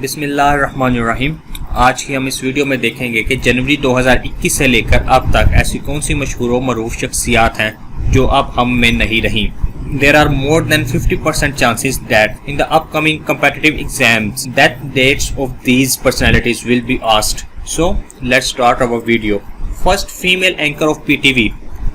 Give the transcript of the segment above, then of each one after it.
बिस्मिल्लाहिर्रहमानिर्रहीम। आज की हम इस वीडियो में देखेंगे कि जनवरी 2021 से लेकर अब तक ऐसी कौन सी मशहूर व मरूफ शख्सियात हैं जो अब हम में नहीं रहीं। There are more than 50% chances that in the upcoming competitive exams that dates of these personalities will be asked. So let's start our video. First female anchor of PTV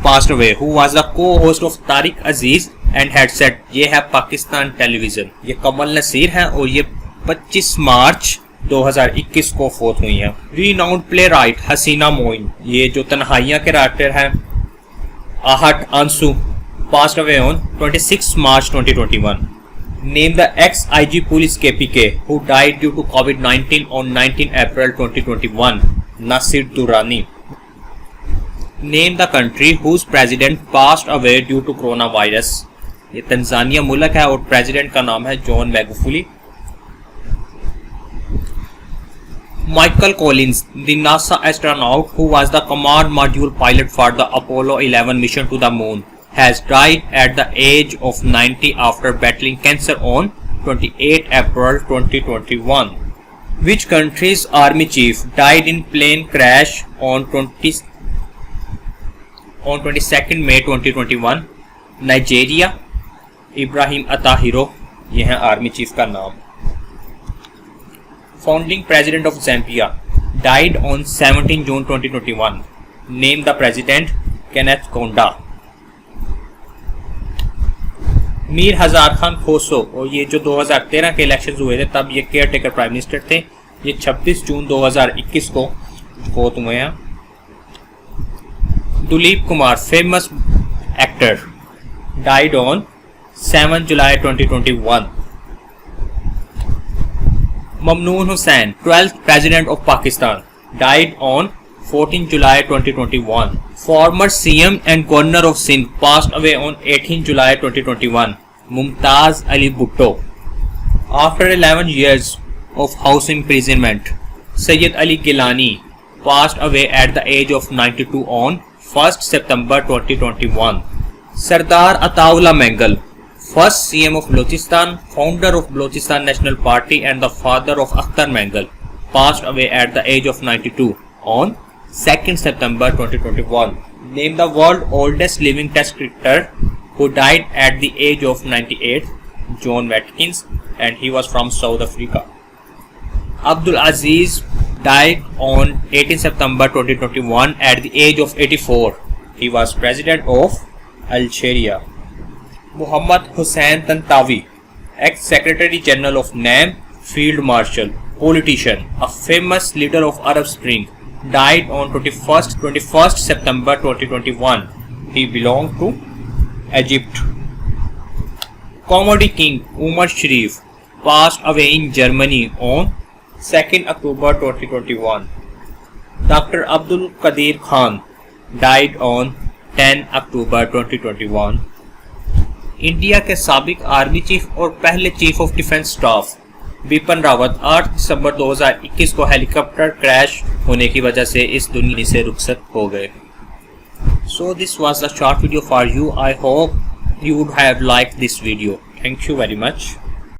passed away, who was the co-host of Taraq Aziz and had said ये है Pakistan television. ये कमल नसीर हैं और ये 25 मार्च 2021 को फोत हुई हैं। Renowned playwright हसीना मोइन, ये जो तन्हाइयाँ के राइटर हैं, आहट आंसू, passed away on 26 March 2021. Named the ex-IG police KPK who died due to COVID-19 on 19 April 2021, Nasir Durrani. Name the country whose president passed away due to coronavirus. ये Tanzania मुल्क है और प्रेसिडेंट का नाम है John मैगुफुली। Michael Collins, the NASA astronaut who was the command module pilot for the Apollo 11 mission to the moon, has died at the age of 90 after battling cancer on 28 April 2021. Which country's army chief died in plane crash on 22nd May 2021? Nigeria. Ibrahim Attahiru, यह है army chief का नाम। Founding president of Zambia died on 17 जून 2021. Name the president Kenneth Kaunda. Mir Hazar Khan खोसो, और ये जो 2013 के election हुए थे तब ये केयर टेकर प्राइम मिनिस्टर थे। ये 26 जून 2021 को फोत हुए हैं। Duleep Kumar, famous actor, died on 7 July 2021. Mamnoon Hussain, 12th President of Pakistan, died on 14 July 2021. Former CM and Governor of Sindh passed away on 18 July 2021. Mumtaz Ali Bhutto. After 11 years of house imprisonment, Sayyed Ali Gillani passed away at the age of 92 on 1st September 2021. Sardar Attaullah Mengal, first CM of Baluchistan, founder of Baluchistan National Party and the father of Akhtar Mengal, passed away at the age of 92 on 2nd September 2021. Named the world's oldest living test cricketer who died at the age of 98, John Watkins, and he was from South Africa. Abdelaziz died on 18 September 2021 at the age of 84. He was president of Algeria. Muhammad Hussain Tantavi, ex-Secretary General of Naib, Field Marshal, politician, a famous leader of Arab Spring, died on 21st September 2021. He belonged to Egypt. Comedy king Umer Shareef passed away in Germany on 2nd October 2021. Dr. Abdul Qadir Khan died on 10 October 2021. India के साबिक army chief और पहले chief of defence staff Bipin Rawat 8 दिसंबर 2021 को helicopter crash होने की वजह से इस दुनिया से रुखसत हो गए। So this was the short video for you. I hope you would have liked this video. Thank you very much.